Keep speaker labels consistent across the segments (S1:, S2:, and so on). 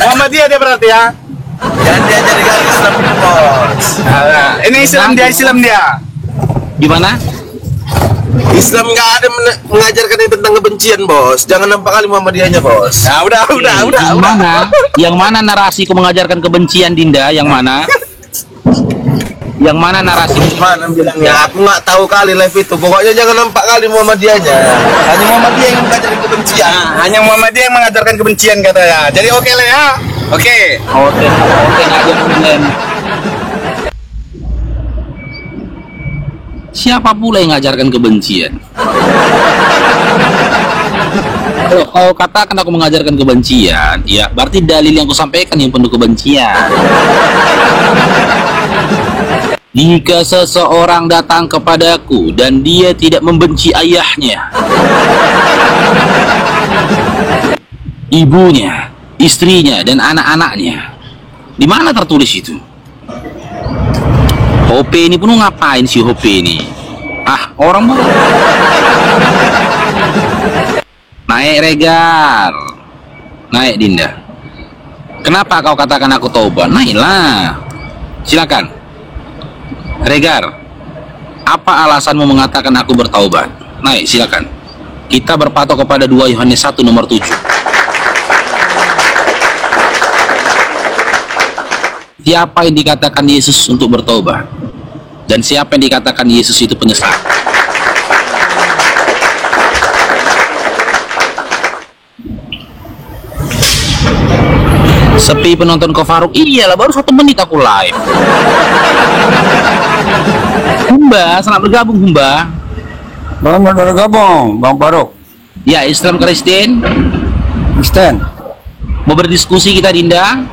S1: Muhammadiyah dia berarti ya.
S2: Jangan diajarkan Islam itu, bos.
S1: Ini Islam dia.
S3: Gimana?
S2: Islam nggak ada mengajarkan yang tentang kebencian, bos. Jangan nampak kali Muhammadiyahnya, bos.
S1: Nah, udah.
S3: Yang mana narasiku mengajarkan kebencian, Dinda? Yang mana? Yang mana narasi?
S2: Mana bilangnya? Aku nggak tahu kali live itu. Pokoknya jangan nampak kali Muhammadiyahnya. Hanya Muhammadiyah yang mengajarkan kebencian.
S1: Nah, hanya Muhammadiyah yang mengajarkan kebencian katanya. Jadi oke lah ya. Oke.
S3: Oke, nggak ada problem. Siapa pula yang mengajarkan kebencian? Kalau kau katakan aku mengajarkan kebencian, ya berarti dalil yang aku sampaikan yang penuh kebencian. Jika seseorang datang kepadaku dan dia tidak membenci ayahnya, ibunya, istrinya, dan anak-anaknya, di mana tertulis itu? Hope ini pun ngapain sih Hope ini? Orang mau naik Regar, naik Dinda. Kenapa kau katakan aku taubat? Naiklah, silakan. Regar, apa alasanmu mengatakan aku bertaubat? Naik, silakan. Kita berpatok kepada 2 Yohanes 1 nomor 7. Siapa yang dikatakan Yesus untuk bertobat? Dan siapa yang dikatakan Yesus itu penyesat? Sepi penonton Kofaruk. Iyalah, baru 1 menit aku live. Humba, selamat bergabung Humba.
S4: Selamat bergabung, Bang Faruk.
S3: Ya, Islam Kristen.
S4: Kristen.
S3: Mau berdiskusi kita, Dinda?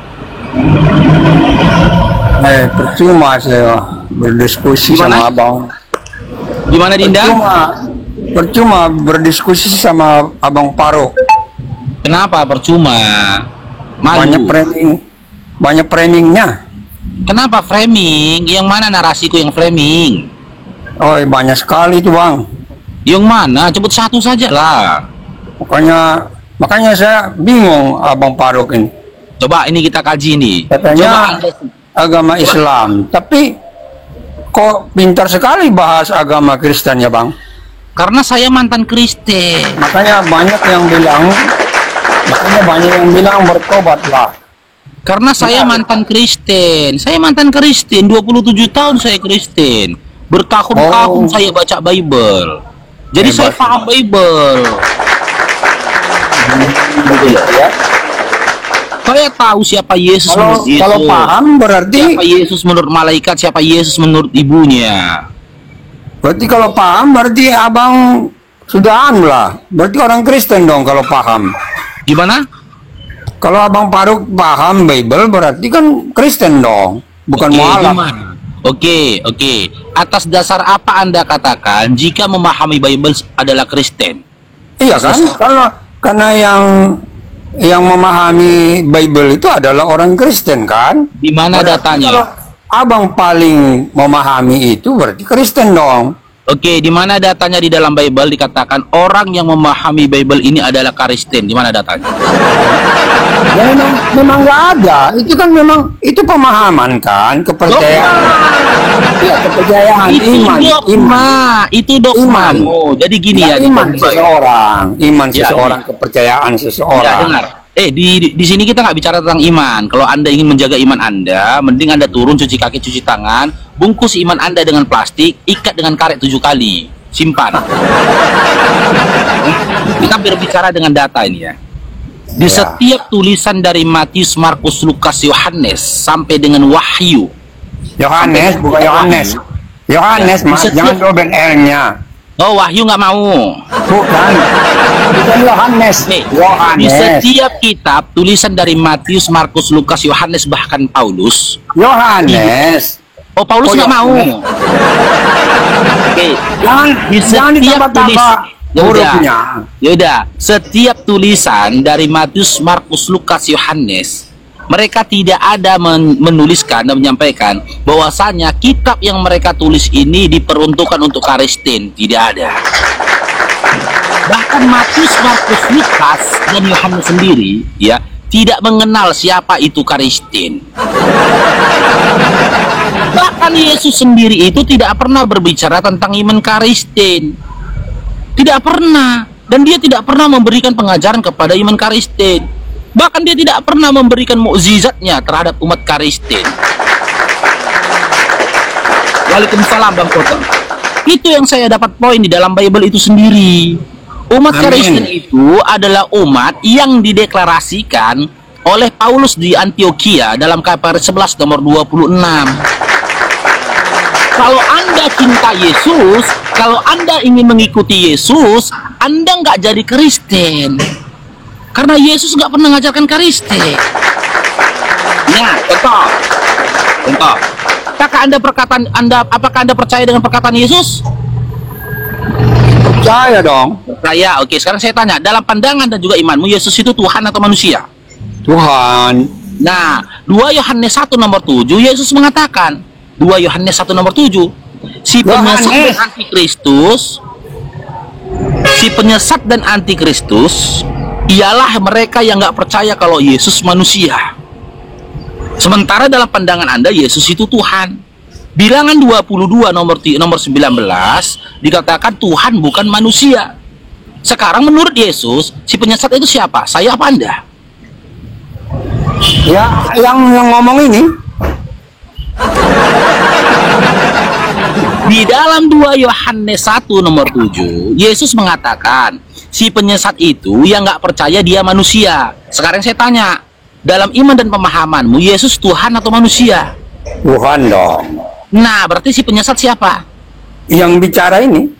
S4: Percuma saya berdiskusi
S3: Gimana?
S4: sama Abang.
S3: Gimana, Dinda?
S4: Percuma berdiskusi sama Abang Faruk.
S3: Kenapa percuma? Malu.
S4: Banyak framingnya.
S3: Kenapa framing? Yang mana narasiku yang framing?
S4: Oh, banyak sekali itu, Bang.
S3: Yang mana? Sebut satu saja lah.
S4: Makanya saya bingung Abang Faruk ini.
S3: Coba ini kita kaji nih.
S4: Katanya agama Islam, tapi kok pintar sekali bahas agama Kristen ya, Bang?
S3: Karena saya mantan Kristen.
S4: Makanya banyak yang bilang bertobatlah.
S3: Karena saya mantan Kristen. Saya mantan Kristen, 27 tahun saya Kristen. Bertahun-tahun saya baca Bible. Jadi
S4: Hebat.
S3: saya paham Bible.
S4: Ya.
S3: Saya tahu siapa Yesus menurut Yesus.
S4: Kalau paham berarti
S3: Siapa Yesus menurut malaikat, siapa Yesus menurut ibunya.
S4: berarti kalau paham berarti Abang sudah lah. Berarti orang Kristen dong kalau paham.
S3: Gimana?
S4: Kalau Abang Faruk paham Bible berarti kan Kristen dong, bukan mualaf.
S3: Gimana? Oke. Atas dasar apa Anda katakan jika memahami Bible adalah Kristen?
S4: Iya kan? Karena yang memahami Bible itu adalah orang Kristen kan?
S3: Di mana datanya?
S4: Kalau Abang paling memahami itu berarti Kristen dong.
S3: Oke, di mana datanya di dalam Bible dikatakan orang yang memahami Bible ini adalah Kristen? Di mana datanya?
S4: Ya memang nggak ada. Itu kan memang itu pemahaman kan, kepercayaan. Iya, kepercayaan,
S3: Itu dogma. Oh, jadi gini ya.
S4: Iman
S3: Ya,
S4: seseorang, kepercayaan
S3: Ya,
S4: seseorang.
S3: dengar. Di sini kita nggak bicara tentang iman. Kalau Anda ingin menjaga iman Anda, mending Anda turun, cuci kaki, cuci tangan, bungkus iman Anda dengan plastik, ikat dengan karet 7 kali, simpan. Kita berbicara dengan data ini ya. Di setiap tulisan dari Matius, Markus, Lukas, Yohanes sampai dengan Wahyu.
S4: Yohanes, bukan Yohanes. Yohanes,
S3: Ya,
S4: Mas, jangan double L-nya.
S3: Oh, Wahyu nggak mau.
S4: Bukan Yohanes.
S3: Di
S4: Yohanes.
S3: setiap kitab tulisan dari Matius, Markus, Lukas, Yohanes, bahkan Paulus.
S4: Yohanes.
S3: Oh, Paulus nggak mau. Oke. Di
S4: Jangan
S3: setiap
S4: ditambah-tambah hurufnya.
S3: Yaudah, setiap tulisan dari Matius, Markus, Lukas, Yohanes, mereka tidak ada menuliskan dan menyampaikan bahwasanya kitab yang mereka tulis ini diperuntukkan untuk Kristen. Tidak ada. Bahkan Matius, Markus, Lukas, dan Yohanes sendiri ya tidak mengenal siapa itu Kristen. Bahkan Yesus sendiri itu tidak pernah berbicara tentang iman Kristen. Tidak pernah. Dan dia tidak pernah memberikan pengajaran kepada iman Kristen. Bahkan dia tidak pernah memberikan mukjizatnya terhadap umat Kristen. Waalaikumsalam Bang Kotor. Itu yang saya dapat poin di dalam Bible itu sendiri. Umat Kristen itu adalah umat yang dideklarasikan oleh Paulus di Antioquia dalam KPR 11 nomor 26. Kalau Anda cinta Yesus, kalau Anda ingin mengikuti Yesus, Anda nggak jadi Kristen. Karena Yesus nggak pernah mengajarkan Kristen. Nah, contoh. Apakah Anda percaya dengan perkataan Yesus?
S4: Percaya dong.
S3: Percaya. Oke, sekarang saya tanya, dalam pandangan dan juga imanmu, Yesus itu Tuhan atau manusia?
S4: Tuhan.
S3: Nah, 2 Yohanes 1 nomor 7, Yesus mengatakan, 2 Yohanes 1 nomor 7, si penyesat dan antikristus ialah mereka yang nggak percaya kalau Yesus manusia. Sementara dalam pandangan Anda, Yesus itu Tuhan. Bilangan 22 nomor 19 dikatakan Tuhan bukan manusia. Sekarang menurut Yesus, si penyesat itu siapa? Saya apa Anda?
S4: Ya, yang ngomong ini.
S3: Di dalam 2 Yohanes 1 nomor 7, Yesus mengatakan, si penyesat itu yang nggak percaya dia manusia. Sekarang saya tanya, dalam iman dan pemahamanmu, Yesus Tuhan atau manusia?
S4: Tuhan dong.
S3: Nah, berarti si penyesat siapa?
S4: Yang bicara ini.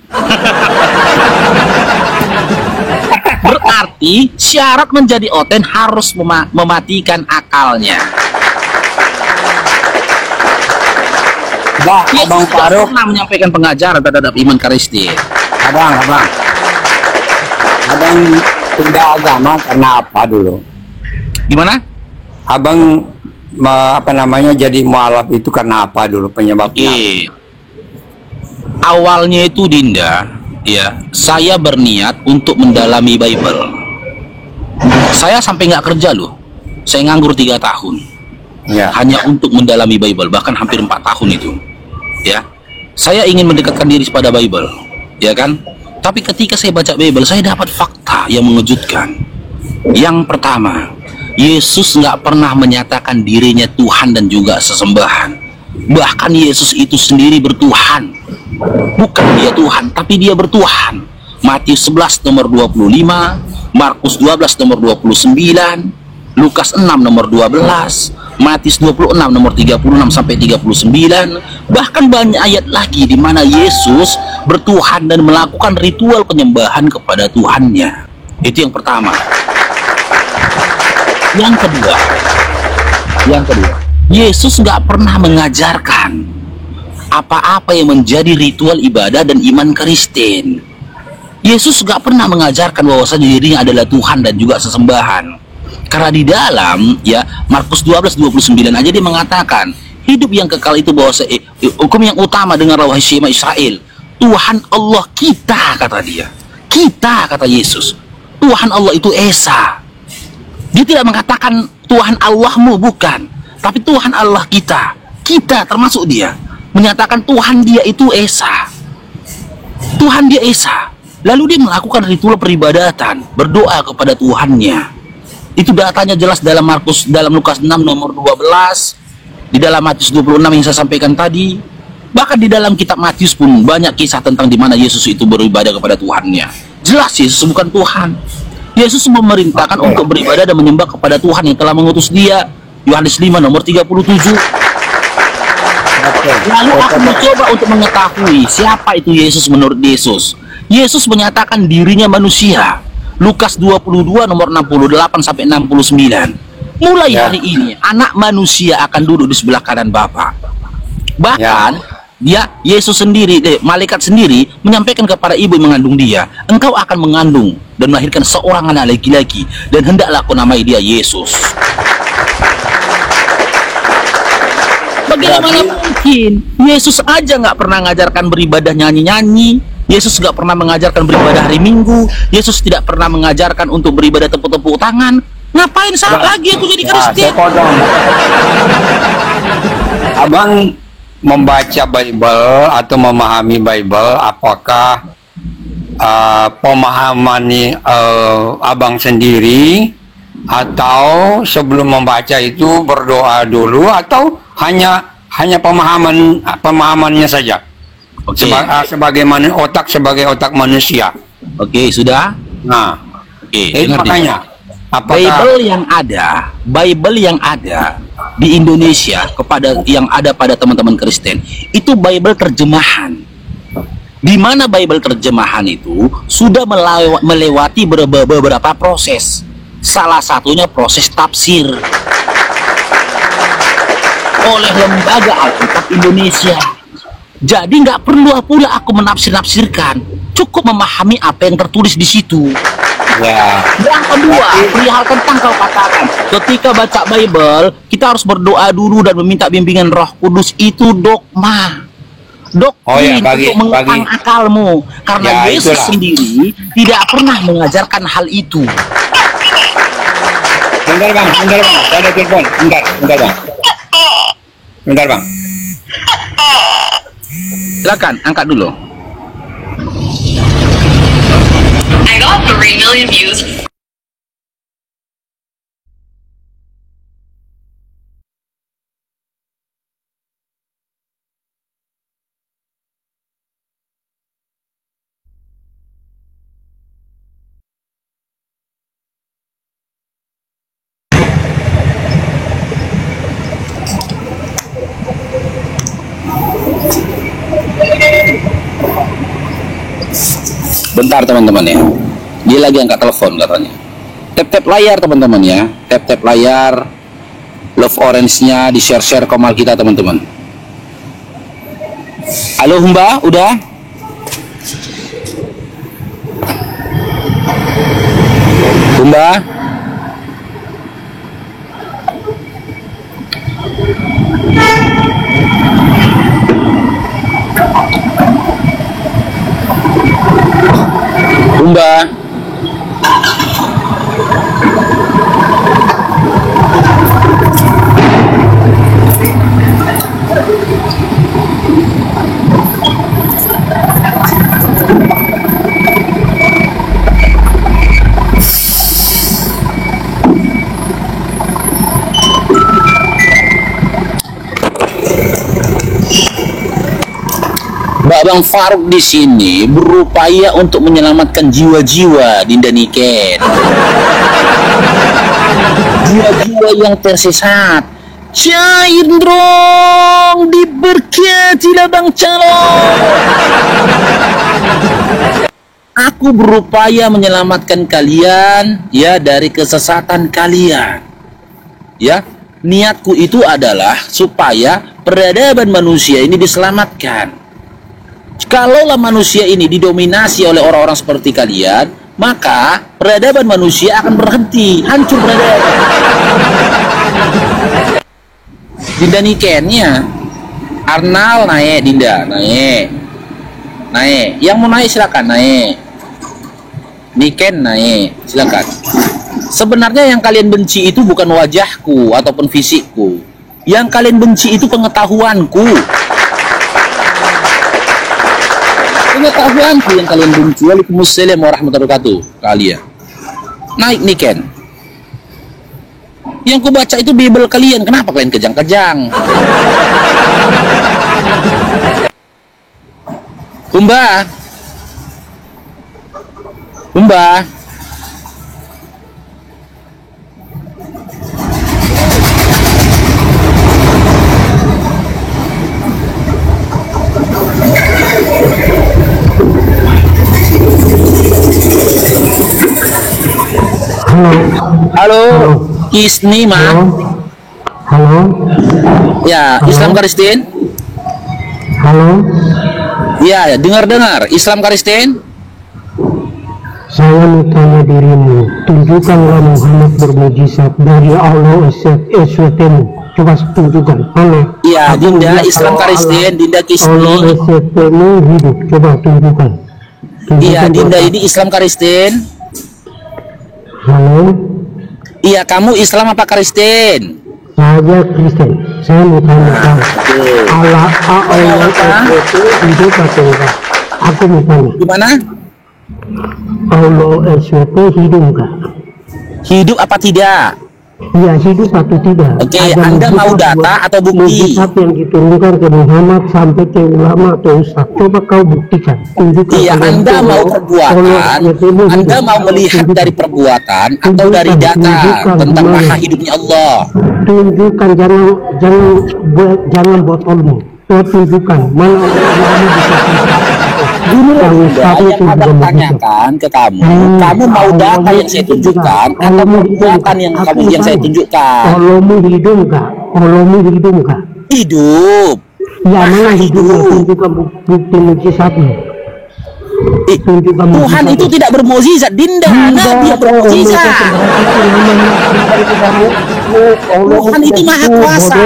S3: Berarti syarat menjadi oten harus mematikan akalnya.
S4: Abang Faruk
S3: pernah menyampaikan pengajaran terhadap iman Kristen.
S4: Abang pindah agama karena apa dulu?
S3: Gimana?
S4: Abang jadi mualaf itu karena apa dulu penyebabnya?
S3: Awalnya itu Dinda, ya, saya berniat untuk mendalami Bible. Saya sampai nggak kerja loh. Saya nganggur 3 tahun.
S4: Ya.
S3: Hanya untuk mendalami Bible, bahkan hampir 4 tahun itu. Ya. Saya ingin mendekatkan diri pada Bible, ya kan? Tapi ketika saya baca Bible, saya dapat fakta yang mengejutkan. Yang pertama, Yesus nggak pernah menyatakan dirinya Tuhan dan juga sesembahan. Bahkan Yesus itu sendiri bertuhan. Bukan dia Tuhan, tapi dia bertuhan. Matius 11 nomor 25, Markus 12 nomor 29, Lukas 6 nomor 12, Matius 26 nomor 36 sampai 39. Bahkan banyak ayat lagi di mana Yesus bertuhan dan melakukan ritual penyembahan kepada Tuhannya. Itu yang pertama. Yang kedua, Yesus nggak pernah mengajarkan apa-apa yang menjadi ritual ibadah dan iman Kristen. Yesus nggak pernah mengajarkan bahwasanya dirinya adalah Tuhan dan juga sesembahan. Karena di dalam Markus 12:29 aja dia mengatakan hidup yang kekal itu bahwasanya hukum yang utama dengan wahai Shema Israel, Tuhan Allah kita, kata dia. Kita, kata Yesus. Tuhan Allah itu Esa. Dia tidak mengatakan Tuhan Allahmu, bukan, tapi Tuhan Allah kita. Kita termasuk dia. Menyatakan Tuhan dia itu Esa. Tuhan dia Esa. Lalu dia melakukan ritual peribadatan, berdoa kepada Tuhannya. Itu datanya jelas dalam Lukas 6 nomor 12, di dalam Matius 26 yang saya sampaikan tadi. Bahkan di dalam kitab Matius pun banyak kisah tentang di mana Yesus itu beribadah kepada Tuhannya. Jelas Yesus bukan Tuhan. Yesus memerintahkan untuk beribadah dan menyembah kepada Tuhan yang telah mengutus dia. Yohanes 5 nomor 37. Lalu aku mencoba untuk mengetahui siapa itu Yesus menurut Yesus. Yesus menyatakan dirinya manusia. Lukas 22 nomor 68 sampai 69. Mulai hari ini anak manusia akan duduk di sebelah kanan Bapa. Bahkan Yesus sendiri, malaikat sendiri menyampaikan kepada ibu yang mengandung dia, engkau akan mengandung dan melahirkan seorang anak laki-laki, dan hendaklah kau namai dia Yesus. Bagaimana mungkin Yesus aja nggak pernah mengajarkan beribadah nyanyi-nyanyi, Yesus nggak pernah mengajarkan beribadah hari Minggu, Yesus tidak pernah mengajarkan untuk beribadah tepuk-tepuk tangan. Ngapain salah lagi aku jadi
S4: Ya, saya
S3: Kristen?
S4: potong. Abang membaca Bible atau memahami Bible, apakah pemahaman abang sendiri, atau sebelum membaca itu berdoa dulu, atau hanya pemahamannya saja?
S3: Oke.
S4: Sebagaimana sebagai otak manusia.
S3: Oke, sudah.
S4: Nah,
S3: Oke,
S4: itu
S3: dengar,
S4: makanya apakah
S3: Bible yang ada di Indonesia yang ada pada teman-teman Kristen itu Bible terjemahan. Di mana Bible terjemahan itu sudah melewati beberapa proses. Salah satunya proses tafsir oleh Lembaga Alkitab Indonesia. Jadi nggak perlu pula aku menafsir-nafsirkan, cukup memahami apa yang tertulis di situ.
S4: ya,
S3: Yang kedua, perihal tentang kau katakan, ketika baca Bible, kita harus berdoa dulu dan meminta bimbingan Roh Kudus, itu dogma. Doktrin untuk mengekang akalmu. Karena
S4: Ya,
S3: Yesus
S4: itulah.
S3: sendiri tidak pernah mengajarkan hal itu.
S4: bentar bang, saya ada telepon, bentar bang.
S3: Silakan, angkat dulu.
S5: I got 3 million views.
S3: Bentar teman-teman ya. Dia lagi angkat telepon katanya. Tap-tap layar teman-teman ya. Tap-tap layar. Love orange-nya di share-share komal kita teman-teman. Halo Humba, udah? Humba? Humba? Bang Faruk di sini berupaya untuk menyelamatkan jiwa-jiwa Dinda Niken. Jiwa-jiwa yang tersesat. Caindrong diberkatilah Bang Calon. Aku berupaya menyelamatkan kalian ya dari kesesatan kalian. Ya, niatku itu adalah supaya peradaban manusia ini diselamatkan. Kalaulah manusia ini didominasi oleh orang-orang seperti kalian, maka peradaban manusia akan berhenti, hancur peradaban. Dinda Nikennya, Arnal naik, Dinda naik. Yang mau naik silakan naik. Niken naik, silakan. Sebenarnya yang kalian benci itu bukan wajahku ataupun fisikku. Yang kalian benci itu pengetahuanku. Pengetahuanku yang kalian benci. Waalaikumsalam warahmatullahi wabarakatuh. Kalian naik Niken. Yang ku baca itu Bible kalian. Kenapa kalian kejang-kejang? Umba. Halo, Isni mah.
S6: Halo,
S3: Ya, Islam Kristen.
S6: halo,
S3: Ya, dengar-dengar Islam Kristen.
S6: saya mau tanya dirimu, tunjukkanlah Muhammad bermujizat dari Allah SWT-mu. Coba tunjukkan, mana?
S3: Ya,
S6: Aku
S3: Dinda
S6: lihat
S3: Islam
S6: kalau
S3: Kristen, Dinda
S6: Allah
S3: Kisni.
S6: SWT-mu hidup, coba tunjukkan.
S3: Iya,
S6: Tunjukkan
S3: Dinda
S6: buat
S3: ini Islam Kristen.
S6: Halo,
S3: Iya, kamu Islam apa Kristen?
S6: Saya Kristen. Saya mau tanya Allah itu hidup atau enggak? Aku mau tanya.
S3: Gimana?
S6: Allah SWT hidup enggak?
S3: Hidup apa tidak?
S6: Ya, hidup atau tidak?
S3: Oke,
S6: Ada
S3: Anda mau
S6: mukjizat
S3: data atau bukti?
S6: Mukjizat yang diturunkan ke Muhammad sampai ke ulama atau ustaz. Coba kau buktikan. Tunjukkan.
S3: Iya, Anda mau perbuatan, Anda mau melihat dari perbuatan atau dari data tentang maha hidupnya Allah.
S6: Tunjukkan, jangan buat olmo. Kau tunjukkan mana ulama bisa.
S3: Yang abang tanyakan ke kamu, kamu mau data yang saya tunjukkan atau perbuatan yang saya tunjukkan?
S6: Allahmu hidup enggak? Allahmu hidup enggak?
S3: Hidup.
S6: Ya, mana hidup? Tunjukkan bukti mukjizatnya. Tunjukkan
S3: Tuhan itu tidak bermukjizat, Dinda. Nabi yang bermukjizat. Tuhan itu maha kuasa.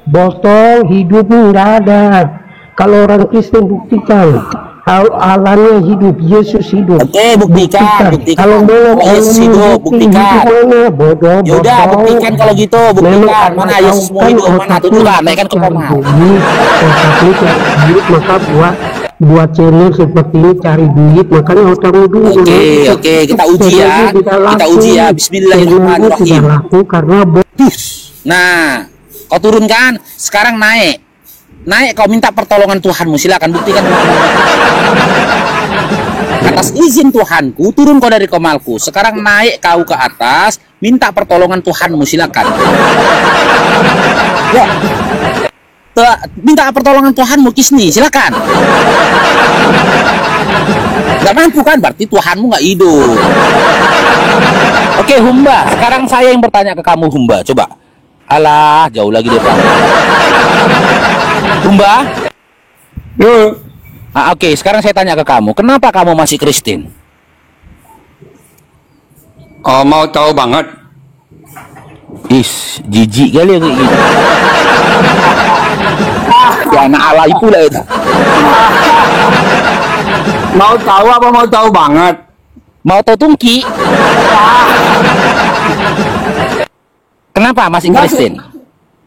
S6: Botol hidup enggak ada. Kalau orang Kristen buktikan. Allahnya hidup, Yesus hidup.
S3: Oke, buktikan.
S6: Kalau mau
S3: Yesus hidup, buktikan.
S6: Bodoh.
S3: Yaudah, buktikan kalau gitu, buktikan. Mana Yesus mau hidup, mana tunjukkan, naikkan ke komal.
S6: Maka buat channel seperti ini cari duit, makanya otakmu dulu.
S3: Oke, kita uji ya. Bismillahirrahmanirrahim.
S6: Karena
S3: Nah, kau turunkan, sekarang naik, kau minta pertolongan Tuhanmu, silakan buktikan. Atas izin Tuhanku, turun kau dari komalku. Sekarang naik kau ke atas, minta pertolongan Tuhanmu, silakan. Ya, minta pertolongan Tuhanmu, Kisni, silakan. Gak mampu kan, berarti Tuhanmu gak hidup. Oke, Humba, sekarang saya yang bertanya ke kamu, Humba, coba. Alah, jauh lagi dia, Pak. Humba? Oke, sekarang saya tanya ke kamu, kenapa kamu masih Kristen?
S4: Oh, mau tahu banget.
S3: Jijik kali ya kayak gitu. Ya anak alay pula itu.
S4: Mau tahu apa mau tahu banget?
S3: Mau tahu tungki? Kenapa masih Kristen?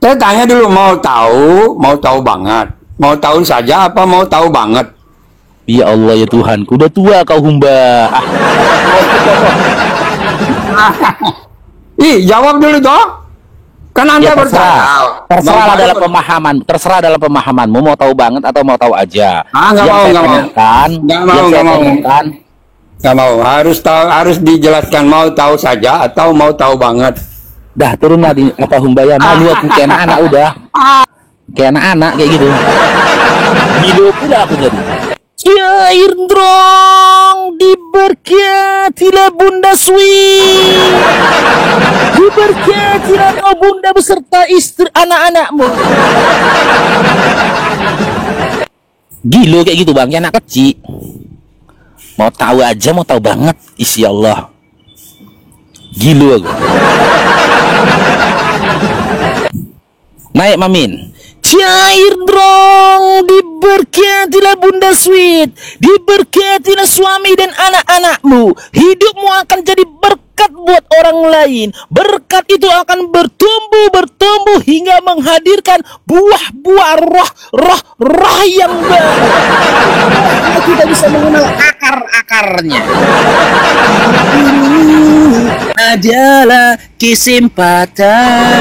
S4: Saya tanya dulu, mau tahu banget. Mau tahu saja apa mau tahu banget?
S3: Ya Allah ya Tuhanku, udah tua kau Humba.
S4: Jawab dulu toh. Kan Anda
S3: Ya, terserah dalam
S4: mau
S3: pemahaman, terserah dalam pemahamanmu mau tahu banget atau mau tahu aja.
S4: nggak mau. Harus dijelaskan mau tahu saja atau mau tahu banget.
S3: Dah turunlah di apa Humba ya, malu aku kayak anak-anak udah. Kayak anak-anak kayak gitu. Gila pula aku jadi. Syair drong diberkatilah Bunda Swi, diberkatilah kau Bunda beserta istri anak-anakmu. Gila kayak gitu bang, kayak anak kecil. Mau tahu aja, mau tahu banget, isi Allah. Gila aku. Naik Mamin. Cair drong diberkatilah Bunda Sweet, diberkatilah suami dan anak-anakmu. Hidupmu akan jadi berkat buat orang lain. Berkat itu akan bertumbuh hingga menghadirkan buah-buah roh yang baru. Kita bisa mengenal akar-akarnya. Adalah kesempatan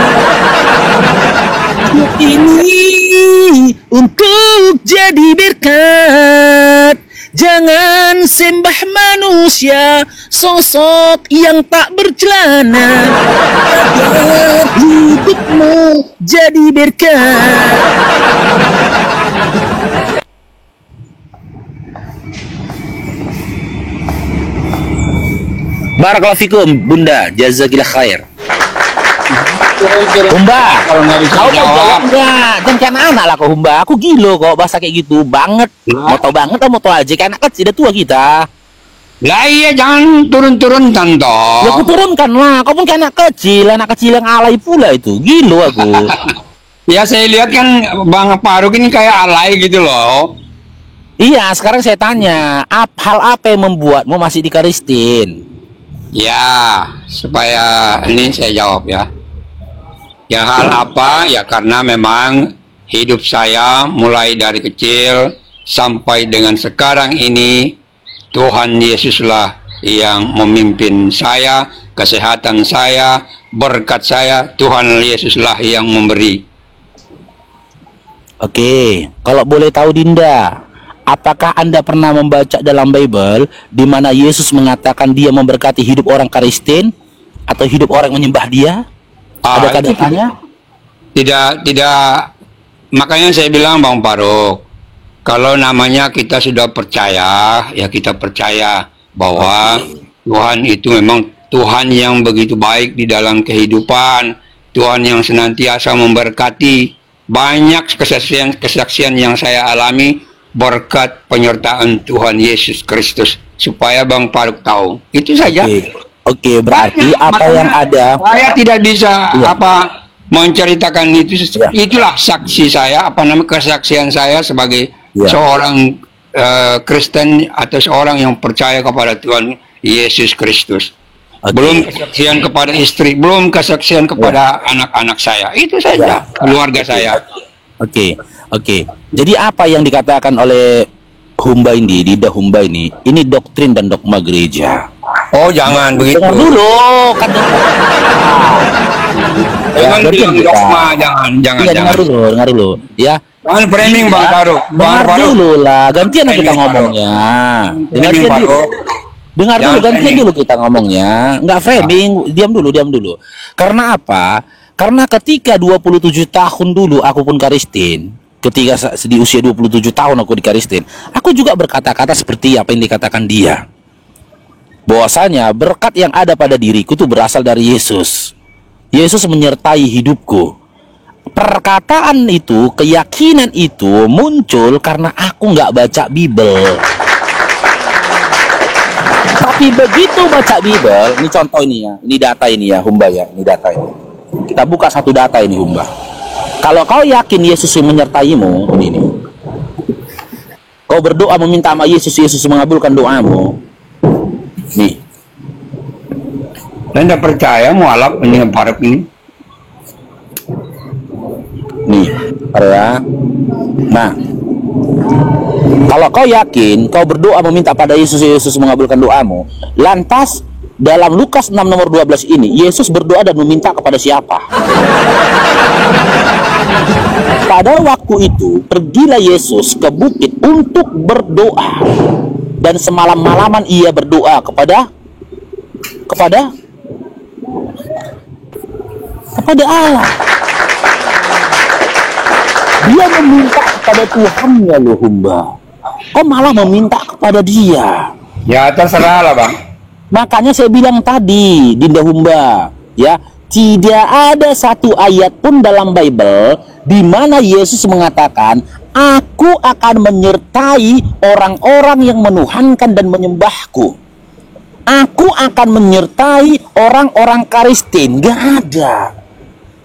S3: ini untuk jadi berkat. Jangan sembah manusia, sosok yang tak bercelana. Agar hidupmu jadi berkat. Barakallahu fikum Bunda, jazakillah khair. Humba,
S4: Kalau nggak bisa
S3: kau mau
S4: jawab.
S3: jawab nggak? Jangan kayak anak lah kau Humba. Aku gilo kok bahasa kayak gitu banget. Mau tau banget atau mau tau aja? Kayak anak kecil, udah tua kita.
S4: Lah iya, jangan turun-turunkan toh.
S3: Ya aku turunkan lah. Kau pun kayak anak kecil yang alay pula itu. Gilo aku.
S4: Ya saya lihat kan Bang Faruk ini kayak alay gitu loh.
S3: Iya, sekarang saya tanya, hal apa yang membuatmu masih di Kristen?
S4: Ya, supaya ini saya jawab ya. Ya hal apa? Ya karena memang hidup saya mulai dari kecil sampai dengan sekarang ini Tuhan Yesuslah yang memimpin saya, kesehatan saya, berkat saya, Tuhan Yesuslah yang memberi.
S3: Oke, kalau boleh tahu Dinda, apakah Anda pernah membaca dalam Bible di mana Yesus mengatakan dia memberkati hidup orang Kristen atau hidup orang menyembah dia? Adakah
S4: Itu
S3: datanya?
S4: tidak, makanya saya bilang Bang Faruk, kalau namanya kita sudah percaya, ya kita percaya bahwa Tuhan itu memang Tuhan yang begitu baik di dalam kehidupan, Tuhan yang senantiasa memberkati. Banyak kesaksian yang saya alami berkat penyertaan Tuhan Yesus Kristus, supaya Bang Faruk tahu. Itu saja.
S3: Oke, berarti
S4: Banyak,
S3: apa
S4: makanya
S3: yang ada?
S4: Saya tidak bisa
S3: Iya.
S4: menceritakan itu.
S3: Iya.
S4: Itulah saksi saya, kesaksian saya sebagai
S3: Iya.
S4: seorang Kristen atau seorang yang percaya kepada Tuhan Yesus Kristus.
S3: Oke.
S4: Belum kesaksian kepada istri, belum kesaksian kepada anak-anak saya. Itu saja, keluarga saya.
S3: Oke. Jadi apa yang dikatakan oleh Humba ini, Dinda Humba ini doktrin dan dogma gereja.
S4: Oh, jangan begitu.
S3: Dengar dulu, kan.
S4: Jangan bilang
S3: kita.
S4: dogma, jangan.
S3: Iya, dengar dulu, ya.
S4: Jangan framing Bang Faruk.
S3: Dengar dulu lah, gantian kita
S4: Framing,
S3: ngomongnya. Dengar
S4: Framing,
S3: dulu.
S4: Faruk.
S3: Dengar dulu,
S4: Jangan
S3: gantian
S4: framing.
S3: dulu kita ngomongnya. Enggak framing, diam dulu. Karena apa? Karena ketika 27 tahun dulu aku pun Kristen, ketika di usia 27 tahun aku di Kristen, aku juga berkata-kata seperti apa yang dikatakan dia. Bahwasanya berkat yang ada pada diriku itu berasal dari Yesus. Yesus menyertai hidupku. Perkataan itu, keyakinan itu muncul karena aku nggak baca Bible. Tapi begitu baca Bible, ini contoh ini ya, ini data ini ya, Humba ya, ini data ini. Kita buka satu data ini, Humba. Kalau kau yakin Yesus yang menyertaimu, ini. Kau berdoa meminta sama Yesus, Yesus mengabulkan doamu. Nih.
S4: Saya tidak percaya mualaf ini Faruk ini.
S3: Nih, ya. Nah, kalau kau yakin, kau berdoa meminta pada Yesus, Yesus mengabulkan doamu. Lantas dalam Lukas 6 nomor 12 ini, Yesus berdoa dan meminta kepada siapa? Pada waktu itu, pergilah Yesus ke bukit untuk berdoa. Dan semalam-malaman ia berdoa kepada Allah. Dia meminta kepada Tuhannya loh, Humba. Kok malah meminta kepada dia?
S4: Ya terserah lah Bang.
S3: Makanya saya bilang tadi, Dinda Humba, ya, tidak ada satu ayat pun dalam Bible di mana Yesus mengatakan, "Aku akan menyertai orang-orang yang menuhankan dan menyembahku. Aku akan menyertai orang-orang Kristen." Gak ada.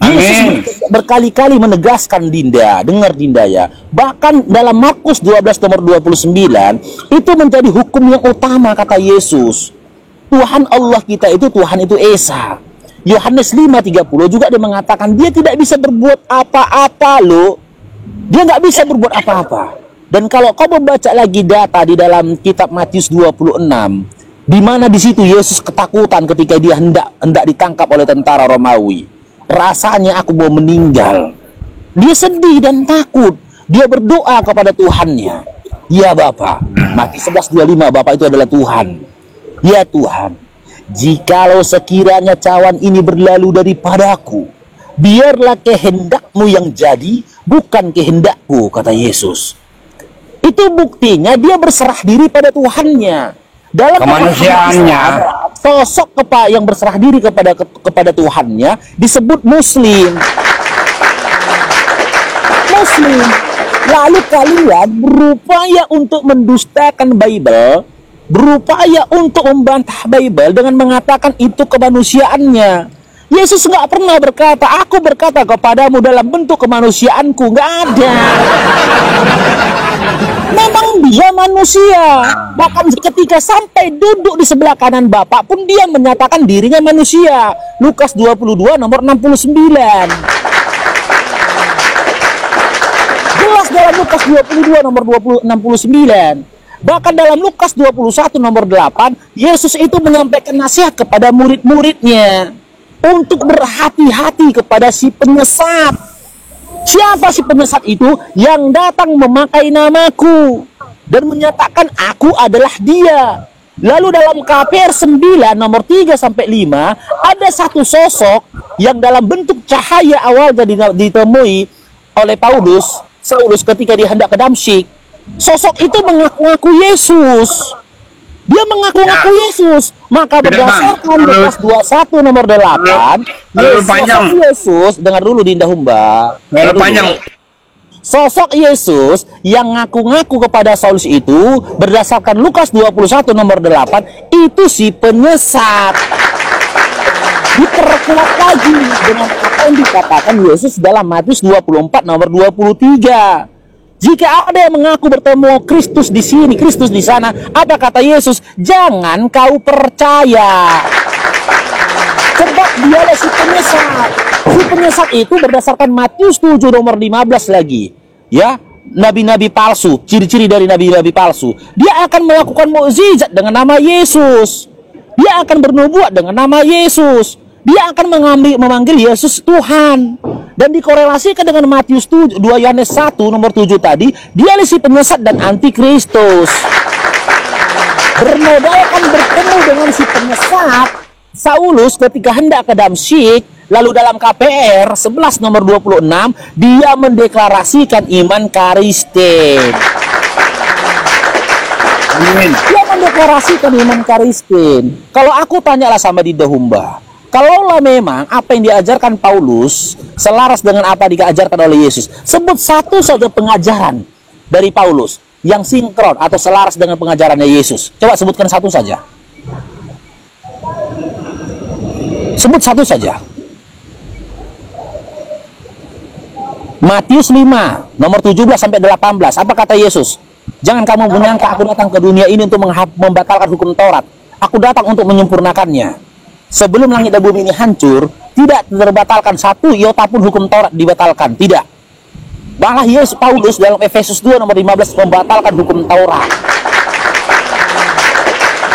S4: Amin.
S3: Yesus berkali-kali menegaskan, Dinda, dengar Dinda ya. Bahkan dalam Markus 12 nomor 29, itu menjadi hukum yang utama kata Yesus. Tuhan Allah kita itu, Tuhan itu Esa. Yohanes 5:30 juga dia mengatakan dia tidak bisa berbuat apa-apa loh. Dia nggak bisa berbuat apa-apa. Dan kalau kau membaca lagi data di dalam kitab Matius 26, di mana di situ Yesus ketakutan ketika dia hendak ditangkap oleh tentara Romawi. Rasanya aku mau meninggal. Dia sedih dan takut. Dia berdoa kepada Tuhannya. Ya Bapa, Matius 11:25, Bapa itu adalah Tuhan. Ya Tuhan, jikalau sekiranya cawan ini berlalu daripadaku, biarlah kehendakmu yang jadi, bukan kehendakku, kata Yesus. Itu buktinya dia berserah diri pada Tuhannya. Dalam
S4: Kemanusiaannya.
S3: sosok yang berserah diri kepada Tuhannya disebut Muslim. Lalu kalian berupaya untuk mendustakan Bible, berupaya untuk membantah Bible dengan mengatakan itu kemanusiaannya.
S7: Yesus nggak pernah berkata, aku berkata kepadamu dalam bentuk kemanusiaanku. Nggak ada. Memang dia manusia. Bahkan ketika sampai duduk di sebelah kanan Bapa pun dia menyatakan dirinya manusia. Lukas 22 nomor 69. Jelas dalam Lukas 22 nomor 69. Bahkan dalam Lukas 21 nomor 8, Yesus itu menyampaikan nasihat kepada murid-muridnya untuk berhati-hati kepada si penyesat. Siapa si penyesat itu? Yang datang memakai namaku dan menyatakan aku adalah dia. Lalu dalam KPR 9 nomor 3 sampai 5 ada satu sosok yang dalam bentuk cahaya awalnya ditemui oleh Saulus ketika dia hendak ke Damsyik. Sosok itu mengaku-ngaku Yesus. Dia mengaku-ngaku Yesus. Maka berdasarkan Lukas 21 nomor 8, sosok Yesus, dengar dulu Dinda Humba. Sosok Yesus yang ngaku-ngaku kepada Saulus itu berdasarkan Lukas 21 nomor 8 itu si penyesat. Diperkuat lagi dengan apa yang dikatakan Yesus dalam Matius 24 nomor 23. Jika ada yang mengaku bertemu Kristus di sini, Kristus di sana, apa kata Yesus? Jangan kau percaya. Sebab dialah si penyesat. Si penyesat itu berdasarkan Matius 7 nomor 15 lagi. Ya, nabi-nabi palsu, ciri-ciri dari nabi-nabi palsu. Dia akan melakukan mukjizat dengan nama Yesus. Dia akan bernubuat dengan nama Yesus. Dia akan memanggil Yesus Tuhan. Dan dikorelasikan dengan Matius 2 Yohanes 1 nomor 7 tadi, dia si penyesat dan antikristus. Bermodalkan bertemu dengan si penyesat, Saulus ketika hendak ke Damsyik, lalu dalam KPR 11 nomor 26, dia mendeklarasikan iman Kristen. Dia mendeklarasikan iman Kristen. Kalau aku tanyalah sama Dinda Humba, kalaulah memang apa yang diajarkan Paulus selaras dengan apa diajarkan oleh Yesus, sebut satu saja pengajaran dari Paulus yang sinkron atau selaras dengan pengajarannya Yesus. Coba sebutkan satu saja. Sebut satu saja. Matius 5 nomor 17 sampai 18. Apa kata Yesus? Jangan kamu menyangka aku datang ke dunia ini untuk membatalkan hukum Taurat. Aku datang untuk menyempurnakannya. Sebelum langit dan bumi ini hancur, tidak terbatalkan satu iota pun hukum Taurat dibatalkan. Tidak. Malah Yesus Paulus dalam Efesus 2 nomor 15 membatalkan hukum Taurat.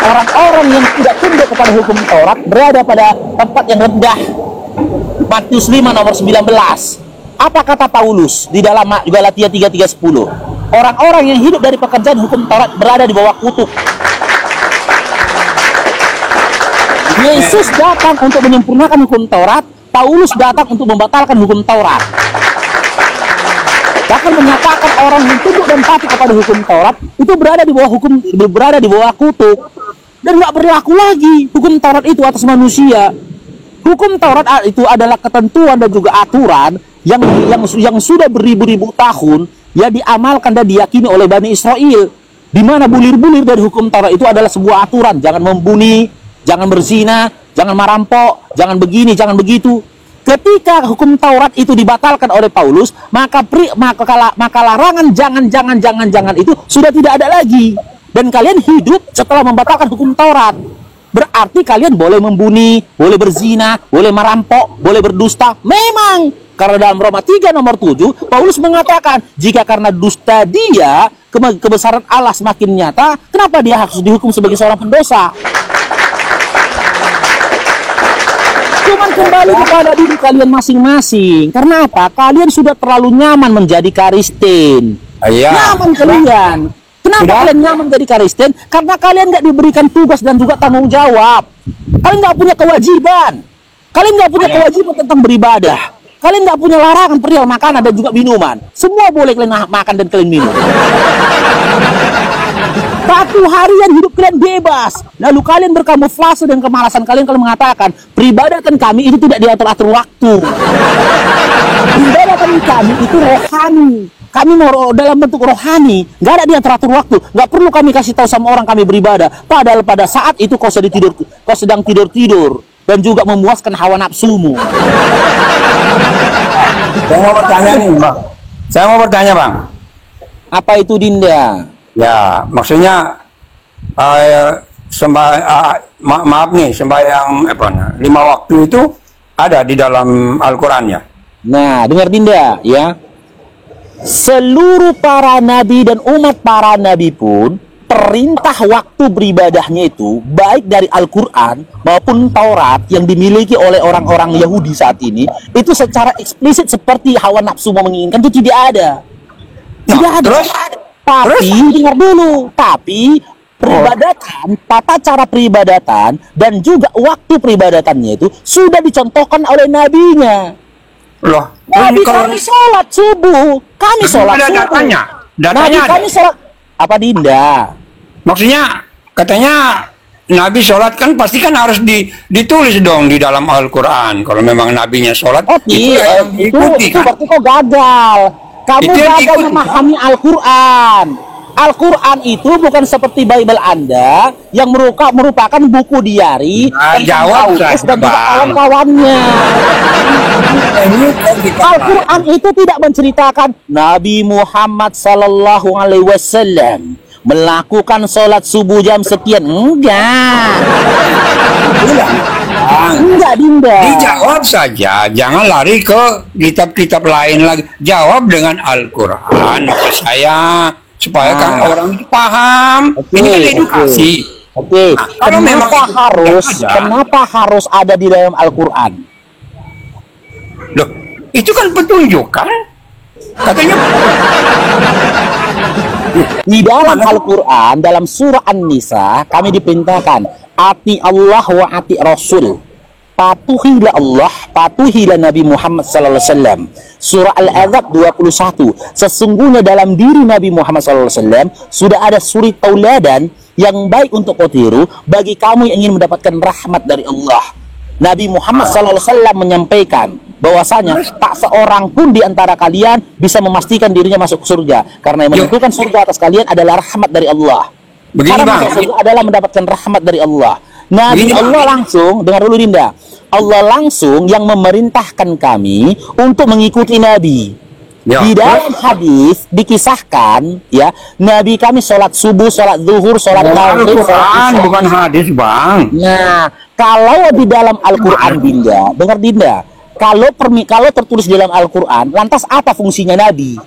S7: Orang-orang yang tidak tunduk kepada hukum Taurat berada pada tempat yang rendah. Matius 5 nomor 19. Apa kata Paulus di dalam Galatia 3:10? Orang-orang yang hidup dari pekerjaan hukum Taurat berada di bawah kutuk. Yesus datang untuk menyempurnakan hukum Taurat, Paulus datang untuk membatalkan hukum Taurat. Bahkan menyatakan orang yang tunduk dan patuh kepada hukum Taurat itu berada di bawah kutuk dan nggak berlaku lagi hukum Taurat itu atas manusia. Hukum Taurat itu adalah ketentuan dan juga aturan yang sudah beribu-ribu tahun ya diamalkan dan diyakini oleh Bani Israel, di mana bulir-bulir dari hukum Taurat itu adalah sebuah aturan. Jangan membunuh, jangan berzina, jangan merampok, jangan begini, jangan begitu. Ketika hukum Taurat itu dibatalkan oleh Paulus, maka larangan jangan itu sudah tidak ada lagi. Dan kalian hidup setelah membatalkan hukum Taurat. Berarti kalian boleh membunuh, boleh berzina, boleh merampok, boleh berdusta. Memang, karena dalam Roma 3 nomor 7, Paulus mengatakan, jika karena dusta dia, kebesaran Allah semakin nyata, kenapa dia harus dihukum sebagai seorang pendosa? Cuman kembali kepada diri kalian masing-masing. Karena apa? Kalian sudah terlalu nyaman menjadi Kristen. Nyaman kalian. Kenapa kalian nyaman menjadi Kristen? Karena kalian nggak diberikan tugas dan juga tanggung jawab. Kalian nggak punya kewajiban. Kalian nggak punya kewajiban tentang beribadah. Kalian nggak punya larangan perihal makanan dan juga minuman. Semua boleh kalian makan dan kalian minum. Satu harian hidup kalian bebas. Lalu kalian berkamuflase dengan kemalasan kalian. Kalian mengatakan, peribadatan kami itu tidak diatur-atur waktu. Peribadatan kami itu rohani. Kami mau dalam bentuk rohani. Gak ada diatur-atur waktu. Gak perlu kami kasih tahu sama orang kami beribadah. Padahal pada saat itu kau sedang tidur. dan juga memuaskan hawa nafsumu.
S4: Saya mau bertanya nih, Bang. Saya mau bertanya, Bang.
S7: Apa itu, Dinda?
S4: Ya, maksudnya maaf nih, sembahyang 5 waktu itu ada di dalam Al-Qur'an ya.
S7: Nah, dengar Dinda ya. Seluruh para nabi dan umat para nabi pun perintah waktu beribadahnya itu baik dari Al-Qur'an maupun Taurat yang dimiliki oleh orang-orang Yahudi saat ini itu secara eksplisit seperti hawa nafsu menginginkan itu tidak ada. Tidak ada. Tapi dengar dulu, tapi peribadatan, tata cara peribadatan dan juga waktu peribadatannya itu sudah dicontohkan oleh nabinya.
S4: Loh,
S7: Nabi
S4: kalau
S7: kami sholat subuh, kami sholat
S4: ada
S7: subuh.
S4: datanya
S7: Nabi
S4: ada.
S7: kami sholat apa, Dinda?
S4: Maksudnya katanya Nabi sholat kan pasti kan harus ditulis dong di dalam Al-Quran. Kalau memang nabinya sholat, itu yang diikuti
S7: itu
S4: kan.
S7: berarti kau gagal. Kamu
S4: Itu yang
S7: gagal
S4: diikuti.
S7: memahami Al-Quran. Al-Quran itu bukan seperti Bible Anda yang merupakan buku diari
S4: Nah, jawab
S7: Paulus
S4: saya,
S7: dan juga
S4: Bang.
S7: kawan-kawannya.
S4: Ini kan kita
S7: Al-Quran itu tidak menceritakan Nabi Muhammad Sallallahu Alaihi Wasallam melakukan sholat subuh jam sekian. Enggak, Dinda.
S4: dijawab saja, jangan lari ke kitab-kitab lain lagi. Jawab dengan Al-Quran maksud saya supaya kan orang itu paham. Ini kan edukasi.
S7: Oke.
S4: Nah, kalau memang
S7: Kenapa harus ada di dalam Al-Quran?
S4: Loh, itu kan petunjuk kan? Katanya
S7: Di dalam Al-Quran, dalam surah An-Nisa, kami diperintahkan ati Allah wa ati Rasul. Patuhilah Allah, patuhilah Nabi Muhammad SAW. Surah Al-Adzab 21. Sesungguhnya dalam diri Nabi Muhammad SAW sudah ada suri tauladan yang baik untuk kau tiru bagi kamu yang ingin mendapatkan rahmat dari Allah. Nabi Muhammad SAW menyampaikan bahwasanya tak seorang pun di antara kalian bisa memastikan dirinya masuk surga, karena yang menentukan surga atas kalian adalah rahmat dari Allah.
S4: Begini,
S7: Karena
S4: Bang.
S7: masuk surga adalah mendapatkan rahmat dari Allah. Nabi
S4: Begini, Bang.
S7: Allah langsung, dengar dulu Dinda, Allah langsung yang memerintahkan kami untuk mengikuti Nabi.
S4: Ya.
S7: Di dalam hadis dikisahkan ya, Nabi kami sholat subuh, sholat zuhur, sholat maghrib, sholat
S4: Al-Quran
S7: isya.
S4: bukan hadis, Bang.
S7: Nah, kalau di dalam Al-Quran, Dinda, dengar Dinda, kalau tertulis di dalam Al-Quran, lantas apa fungsinya Nabi?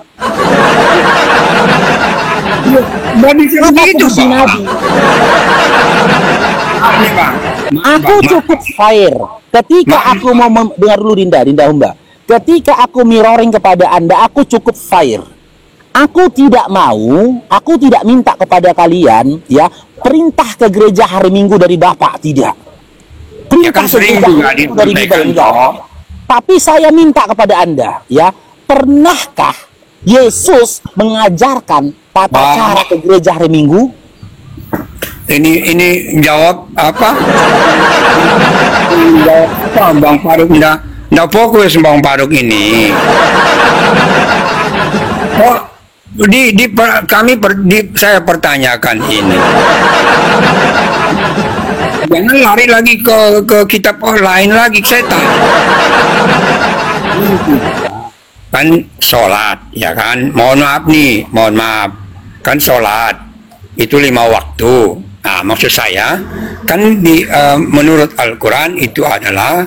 S4: Nggak bisa
S7: Apa
S4: begitu,
S7: fungsi
S4: Bang.
S7: Nabi?
S4: Maaf nih, Bang.
S7: Aku cukup fair ketika aku mau dengar dulu Dinda Humba. Ketika aku mirroring kepada Anda, aku cukup fair. Aku tidak minta kepada kalian ya perintah ke gereja hari Minggu dari Bapak, tidak.
S4: Ya kan
S7: Perintah ke
S4: sering
S7: gereja
S4: juga
S7: hari Minggu dari
S4: disampaikan,
S7: Bible, tidak.
S4: toh.
S7: Tapi saya minta kepada Anda, ya, pernahkah Yesus mengajarkan tata
S4: Bang.
S7: cara ke gereja hari Minggu?
S4: Ini jawab apa? Jawab apa, Bang Faruk? Nggak fokus, Bang Faruk ini. Oh, saya pertanyakan ini. Jangan lari lagi ke kitab lain lagi, saya tahu. Kan sholat, ya kan? Mohon maaf. Kan sholat itu 5 waktu. Nah, maksud saya kan menurut Al-Quran itu adalah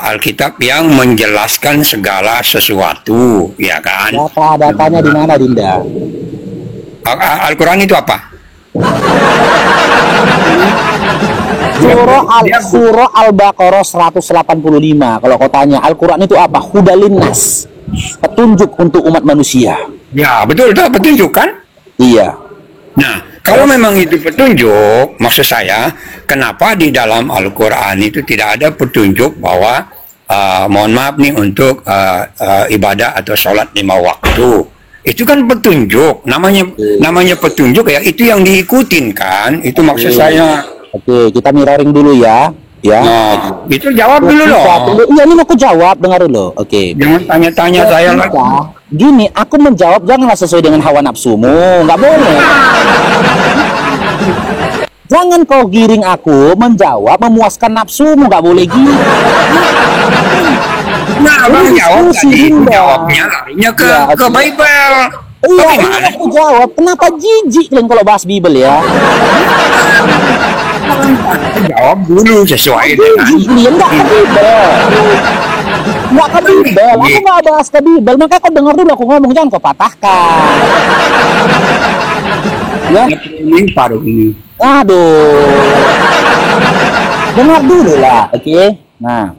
S4: Alkitab yang menjelaskan segala sesuatu, ya kan?
S7: Datanya di mana, Dinda?
S4: Al-Quran itu apa?
S7: Surah Al-Baqarah 185. Kalau kau tanya Al-Quran itu apa? Hudalinnas, petunjuk untuk umat manusia.
S4: Ya, betul, itu petunjuk kan?
S7: Iya.
S4: Nah, kalau memang itu petunjuk, maksud saya, kenapa di dalam Al-Quran itu tidak ada petunjuk bahwa, mohon maaf nih, untuk ibadah atau sholat 5 waktu. Itu kan petunjuk, namanya petunjuk ya, itu yang diikutin kan, itu maksud saya.
S7: Oke, kita mirroring dulu ya. Ya.
S4: Nah, itu jawab dulu loh.
S7: Iya, ini aku jawab, dengar dulu. Oke.
S4: Jangan tanya-tanya saya lagi.
S7: Gini, aku menjawab janganlah sesuai dengan hawa nafsumu, nggak boleh. Jangan kau giring aku menjawab memuaskan nafsumu, nggak boleh gitu.
S4: Nah, abang
S7: Ini
S4: jawab
S7: diskusi,
S4: tadi,
S7: Dinda.
S4: jawabnya larinya ke
S7: Ya,
S4: Bible.
S7: Iya,
S4: Tapi
S7: ini
S4: mana?
S7: aku jawab. Kenapa jijik kalian kalau bahas Bible ya?
S4: Jawab dulu sesuai dengan
S7: Jijik kalian nggak ke Bible. Nggak ke Bible. Aku nggak bahas ke Bible. Makanya kau dengar dulu aku ngomong, jangan kau patahkan. Ya,
S4: ini paruh ini.
S7: aduh. Dengar dulu lah, oke? Nah,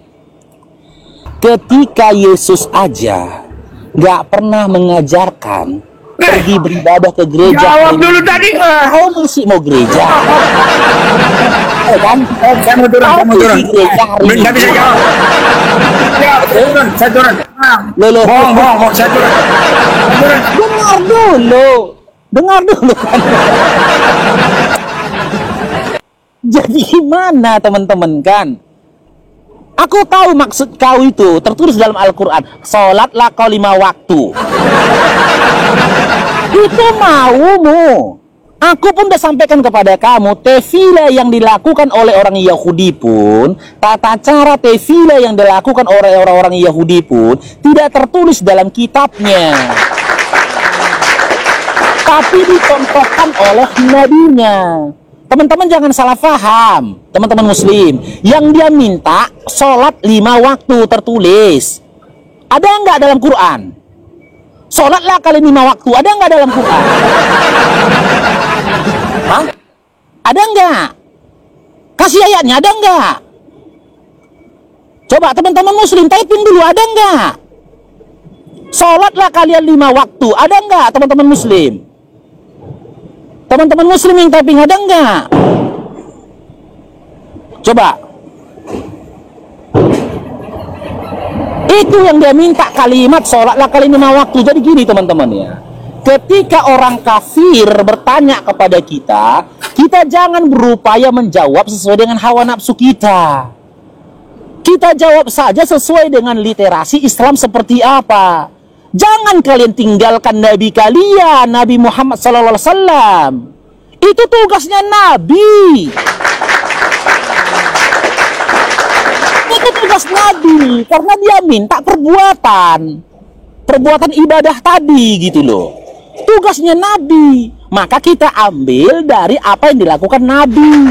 S7: ketika Yesus aja nggak pernah mengajarkan pergi beribadah ke gereja.
S4: Jawab dulu tadi.
S7: Kau masih mau gereja? Kan?
S4: Saya mau turun, saya mau turun.
S7: Kau pergi gereja hari ini.
S4: Nggak bisa jawab. Ya, saya turun.
S7: Loh.
S4: Bohong, saya turun.
S7: Dengar dulu. Dengar dulu kan. Jadi gimana teman-teman kan? Aku tahu maksud kau itu tertulis dalam Al-Quran. Sholatlah kau 5 waktu. Itu maumu. Aku pun udah sampaikan kepada kamu, tefila yang dilakukan oleh orang Yahudi pun, tata cara tefila yang dilakukan oleh orang-orang Yahudi pun tidak tertulis dalam kitabnya, tapi dicontohkan oleh nabinya. Teman-teman jangan salah paham, teman-teman muslim. Yang dia minta sholat 5 waktu tertulis. Ada nggak dalam Quran? Sholatlah kali 5 waktu. Ada nggak dalam Quran? Hah? Ada nggak? Kasih ayatnya, ada nggak? Coba teman-teman muslim typing dulu, ada nggak? Sholatlah kalian 5 waktu. Ada nggak teman-teman muslim? Teman-teman muslim yang typing ada nggak? Coba. Itu yang dia minta kalimat sholatlah kali 5 waktu. Jadi gini teman-teman ya. Ketika orang kafir bertanya kepada kita, kita jangan berupaya menjawab sesuai dengan hawa nafsu kita. Kita jawab saja sesuai dengan literasi Islam seperti apa. Jangan kalian tinggalkan Nabi kalian, Nabi Muhammad SAW. Itu tugasnya Nabi. Itu tugas Nabi. Karena dia minta perbuatan ibadah tadi gitu loh. Tugasnya Nabi. Maka kita ambil dari apa yang dilakukan Nabi.